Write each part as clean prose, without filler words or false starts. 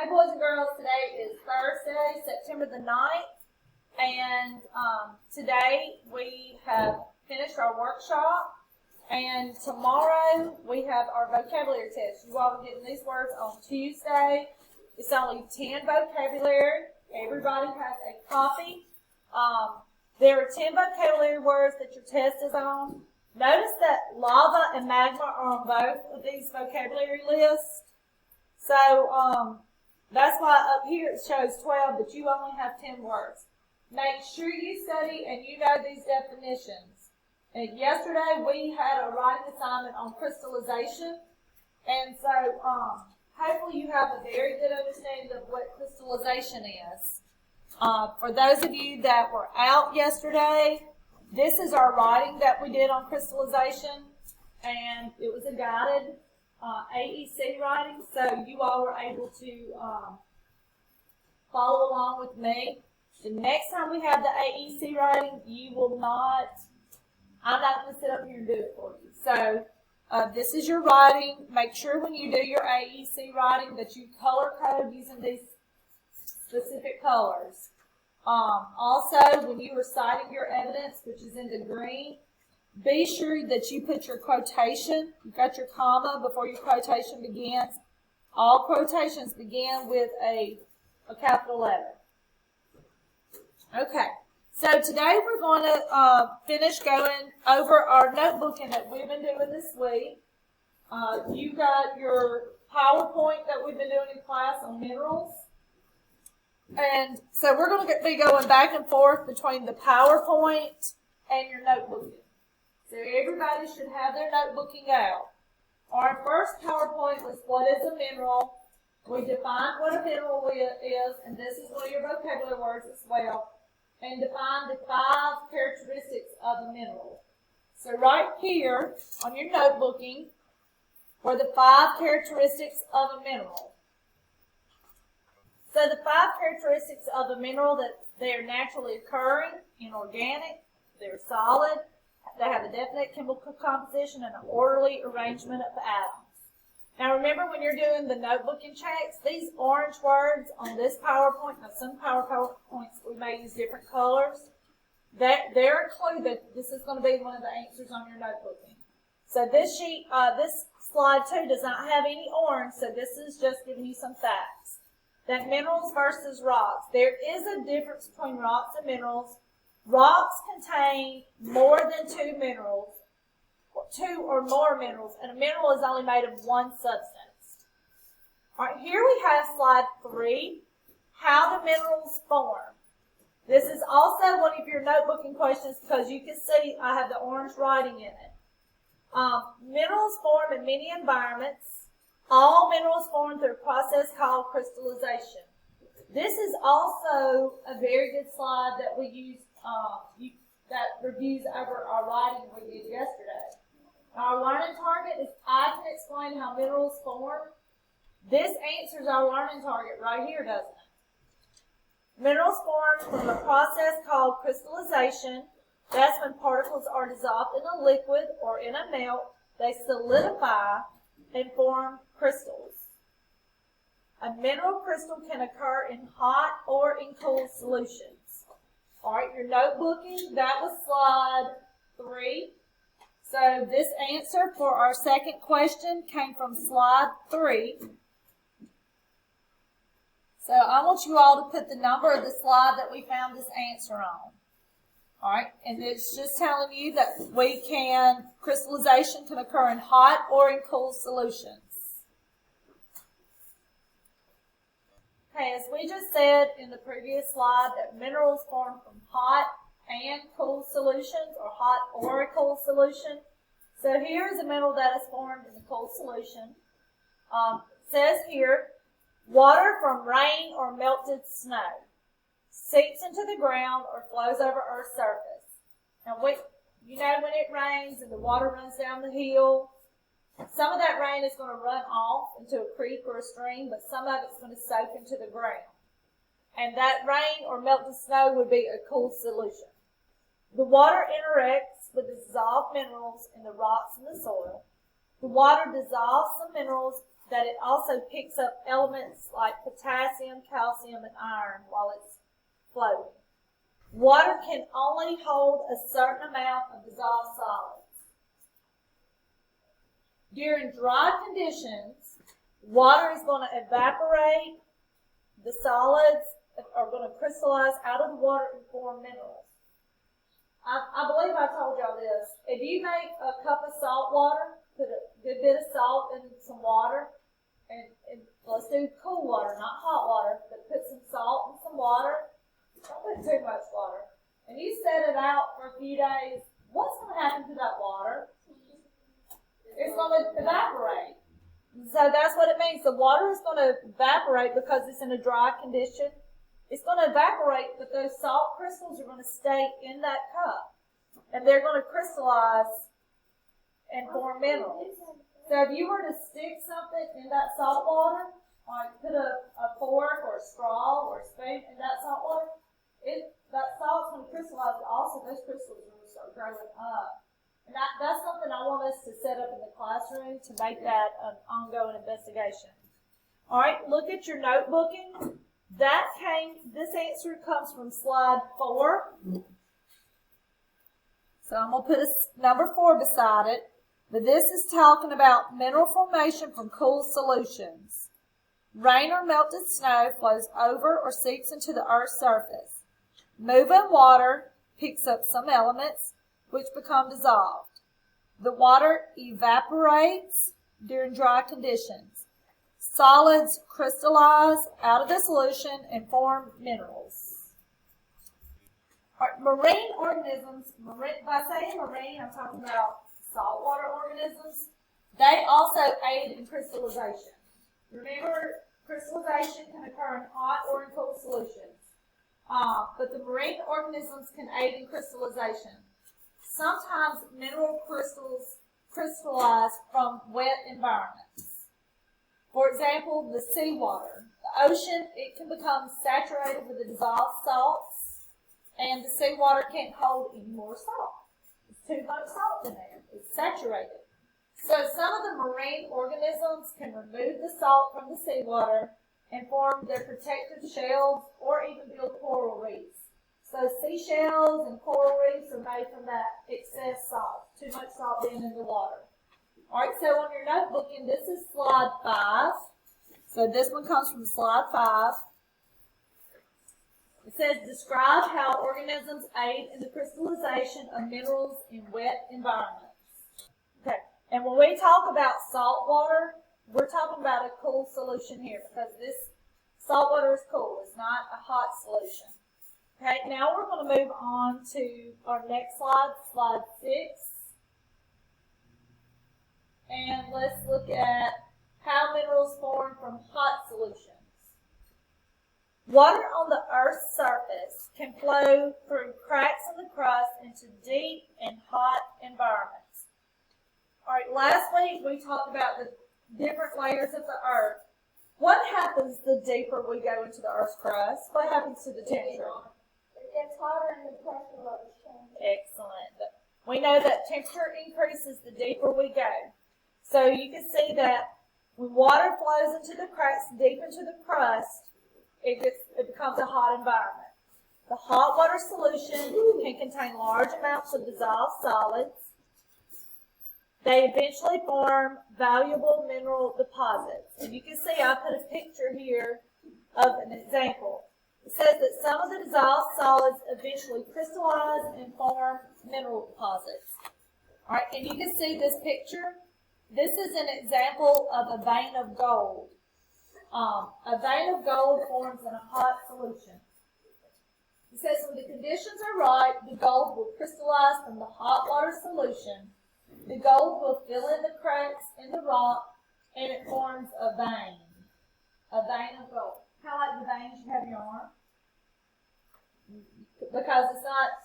Hey boys and girls, today is Thursday, September the 9th, and today we have finished our workshop, and tomorrow we have our vocabulary test. You all are getting these words on Tuesday. It's only 10 vocabulary. Everybody has a copy. There are 10 vocabulary words that your test is on. Notice that lava and magma are on both of these vocabulary lists. So, that's why up here it shows 12, but you only have 10 words. Make sure you study and you know these definitions. And yesterday we had a writing assignment on crystallization. And so, hopefully you have a very good understanding of what crystallization is. For those of you that were out yesterday, this is our writing that we did on crystallization. And it was a guided AEC writing, so you all were able to follow along with me. The next time we have the AEC writing, I'm not going to sit up here and do it for you. So this is your writing. Make sure when you do your AEC writing that you color code using these specific colors. Also, when you are citing your evidence, which is in the green, be sure that you put your quotation. You've got your comma before your quotation begins. All quotations begin with a capital letter. Okay, so today we're going to finish going over our notebooking that we've been doing this week. You got your PowerPoint that we've been doing in class on minerals. And so we're going to be going back and forth between the PowerPoint and your notebooking. So everybody should have their notebooking out. Our first PowerPoint was what is a mineral. We defined what a mineral is, and this is one of your vocabulary words as well, and defined the 5 characteristics of a mineral. So right here on your notebooking were the 5 characteristics of a mineral. So the 5 characteristics of a mineral that they are naturally occurring, inorganic, they're solid, they have a definite chemical composition and an orderly arrangement of atoms. Now remember when you're doing the notebooking checks, these orange words on this PowerPoint, now some PowerPoints we may use different colors, they're included. This is going to be one of the answers on your notebooking. So this sheet, this slide 2 does not have any orange, so this is just giving you some facts. That minerals versus rocks. There is a difference between rocks and minerals. Rocks contain more than 2 minerals, 2 or more minerals, and a mineral is only made of one substance. All right, here we have slide 3, how do minerals form? This is also one of your notebooking questions because you can see I have the orange writing in it. Minerals form in many environments. All minerals form through a process called crystallization. This is also a very good slide that we use that reviews over our writing we did yesterday. Our learning target is I can explain how minerals form. This answers our learning target right here, doesn't it? Minerals form from a process called crystallization. That's when particles are dissolved in a liquid or in a melt. They solidify and form crystals. A mineral crystal can occur in hot or in cool solutions. All right, your notebooking, that was slide 3. So this answer for our second question came from slide 3. So I want you all to put the number of the slide that we found this answer on. All right, and it's just telling you that crystallization can occur in hot or in cool solutions. Okay, as we just said in the previous slide, that minerals form from hot and cool solutions, or hot or a cool solution. So here is a mineral that is formed in a cool solution. It says here, water from rain or melted snow seeps into the ground or flows over Earth's surface. Now, when it rains and the water runs down the hill, some of that rain is going to run off into a creek or a stream, but some of it's going to soak into the ground. And that rain or melted snow would be a cool solution. The water interacts with the dissolved minerals in the rocks and the soil. The water dissolves the minerals that it also picks up elements like potassium, calcium, and iron while it's floating. Water can only hold a certain amount of dissolved solids. During dry conditions, water is going to evaporate. The solids are going to crystallize out of the water and form minerals. I believe I told y'all this. If you make a cup of salt water, put a good bit of salt in some water, and let's do cool water, not hot water, but put some salt and some water. Don't put too much water. And you set it out for a few days, what's going to happen to that water? It's going to evaporate. So that's what it means. The water is going to evaporate because it's in a dry condition. It's going to evaporate, but those salt crystals are going to stay in that cup. And they're going to crystallize and form minerals. So if you were to stick something in that salt water, like put a fork or a straw or a spoon in that salt water, that salt's going to crystallize, but also those crystals are going to start growing up. And that's something I want us to set up in the classroom to make that an ongoing investigation. All right, look at your notebooking. This answer comes from slide 4. So I'm going to put a number 4 beside it. But this is talking about mineral formation from cool solutions. Rain or melted snow flows over or seeps into the Earth's surface. Moving water picks up some elements which become dissolved. The water evaporates during dry conditions. Solids crystallize out of the solution and form minerals. All right, marine organisms, by saying marine, I'm talking about saltwater organisms, they also aid in crystallization. Remember, crystallization can occur in hot or in cold solutions. But the marine organisms can aid in crystallization. Sometimes mineral crystals crystallize from wet environments. For example, the seawater. The ocean, it can become saturated with the dissolved salts, and the seawater can't hold any more salt. There's too much salt in there. It's saturated. So some of the marine organisms can remove the salt from the seawater and form their protective shells or even build coral reefs. So seashells and coral reefs are made from that excess salt, too much salt being in the water. All right, so on your notebook, and this is slide 5. So this one comes from slide 5. It says, describe how organisms aid in the crystallization of minerals in wet environments. Okay, and when we talk about salt water, we're talking about a cool solution here because this salt water is cool. It's not a hot solution. Okay, now we're going to move on to our next slide, slide 6. And let's look at how minerals form from hot solutions. Water on the Earth's surface can flow through cracks in the crust into deep and hot environments. All right, last week we talked about the different layers of the Earth. What happens the deeper we go into the Earth's crust? What happens to the temperature? It gets hotter and the pressure levels change. Excellent. We know that temperature increases the deeper we go. So you can see that when water flows into the cracks deep into the crust, it becomes a hot environment. The hot water solution can contain large amounts of dissolved solids. They eventually form valuable mineral deposits. And you can see I put a picture here of an example. It says that some of the dissolved solids eventually crystallize and form mineral deposits. All right, and you can see this picture. This is an example of a vein of gold. A vein of gold forms in a hot solution. It says when the conditions are right, the gold will crystallize from the hot water solution. The gold will fill in the cracks in the rock, and it forms a vein of gold. Kind of like the veins you have in your arm. Because it's not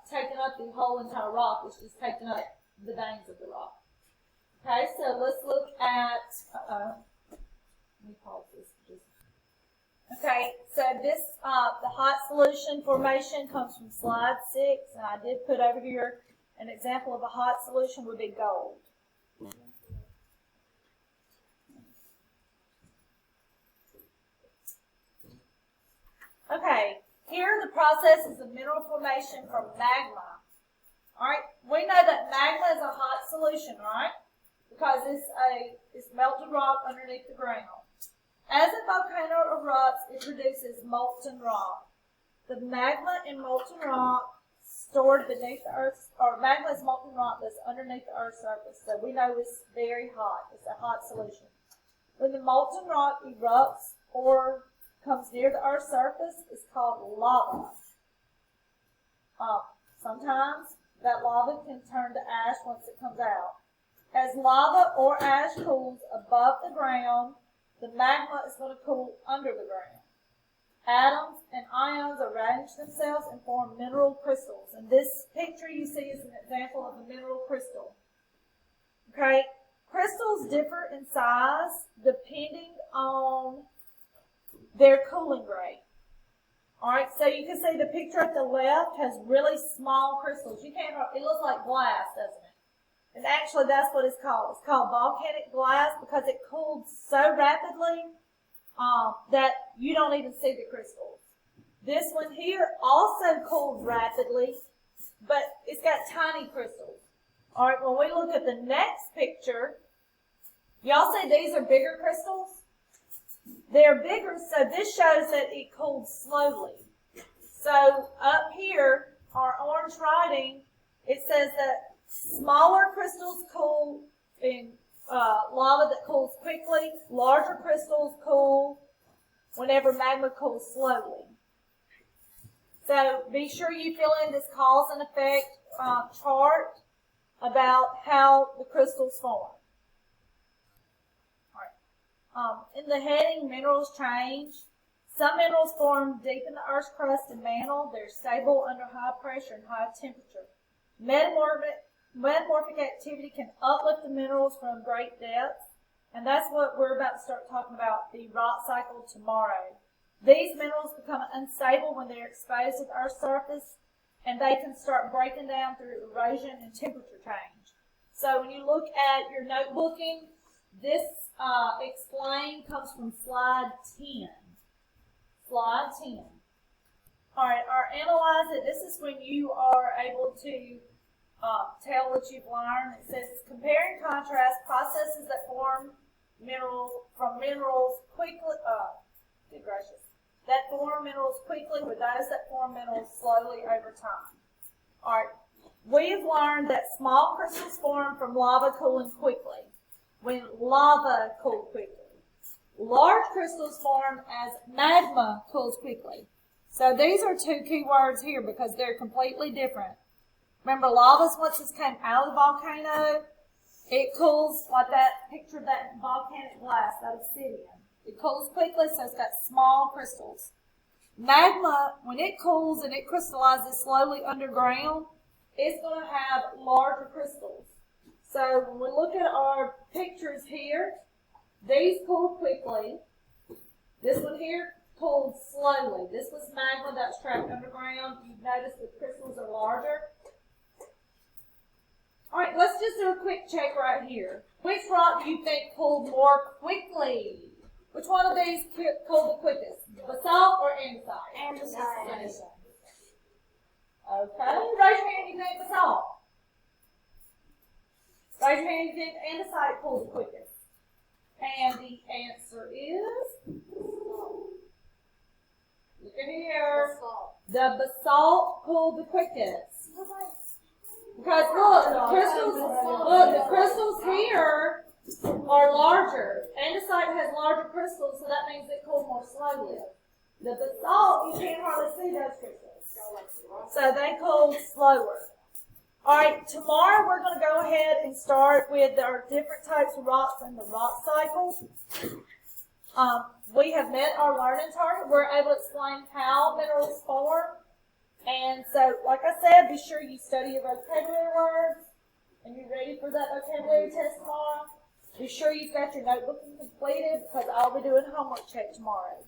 taking up the whole entire rock, it's just taking up the veins of the rock. Okay, so let's look at, let me pause this. Okay, so this, the hot solution formation comes from slide 6, and I did put over here an example of a hot solution would be gold. Okay, here the processes of mineral formation from magma. Alright, we know that magma is a hot solution, right? Because it's melted rock underneath the ground. As a volcano erupts, it produces molten rock. The magma in molten rock stored beneath the earth, or magma is molten rock that's underneath the earth's surface. So we know it's very hot. It's a hot solution. When the molten rock erupts or comes near the earth's surface, it's called lava. Sometimes that lava can turn to ash once it comes out. As lava or ash cools above the ground, the magma is going to cool under the ground. Atoms and ions arrange themselves and form mineral crystals. And this picture you see is an example of a mineral crystal. Okay? Crystals differ in size depending on their cooling rate. Alright, so you can see the picture at the left has really small crystals. It looks like glass, doesn't it? And actually that's what it's called. It's called volcanic glass because it cooled so rapidly that you don't even see the crystals. This one here also cooled rapidly, but it's got tiny crystals. Alright, when we look at the next picture, y'all see these are bigger crystals? They're bigger, so this shows that it cooled slowly. So up here, our orange writing, it says that smaller crystals cool in lava that cools quickly. Larger crystals cool whenever magma cools slowly. So be sure you fill in this cause and effect chart about how the crystals form. In the heading, minerals change. Some minerals form deep in the Earth's crust and mantle. They're stable under high pressure and high temperature. Metamorphic activity can uplift the minerals from great depths, and that's what we're about to start talking about, the rock cycle tomorrow. These minerals become unstable when they're exposed to the Earth's surface, and they can start breaking down through erosion and temperature change. So when you look at your notebooking, this explain comes from slide 10. Slide 10. All right, our analyze it. This is when you are able to tell what you've learned. It says compare and contrast processes that form minerals quickly. Good gracious, that form minerals quickly with those that form minerals slowly over time. All right, we have learned that small crystals form from lava cooling quickly. When lava cools quickly. Large crystals form as magma cools quickly. So these are two key words here because they're completely different. Remember, lava, once it came out of the volcano, it cools like that picture of that volcanic glass, that obsidian. It cools quickly, so it's got small crystals. Magma, when it cools and it crystallizes slowly underground, it's going to have larger crystals. So when we look at our pictures here, these cool quickly. This one here cooled slowly. This was magma that was trapped underground. You've noticed the crystals are larger. All right, let's just do a quick check right here. Which rock do you think cooled more quickly? Which one of these cooled the quickest? Basalt or andesite? Andesite. Okay, raise your hand if you think basalt. Raise your hand if you think andesite cooled the quickest. And the answer is, look at here, the basalt cooled the quickest. Because look, the crystals here are larger. Andesite has larger crystals, so that means it cooled more slowly. The basalt, you can't hardly see those crystals. So they cooled slower. All right, tomorrow we're going to go ahead and start with our different types of rocks and the rock cycle. We have met our learning target. We're able to explain how minerals form. And so, like I said, be sure you study your vocabulary words and you're ready for that vocabulary test tomorrow. Be sure you've got your notebook completed because I'll be doing a homework check tomorrow.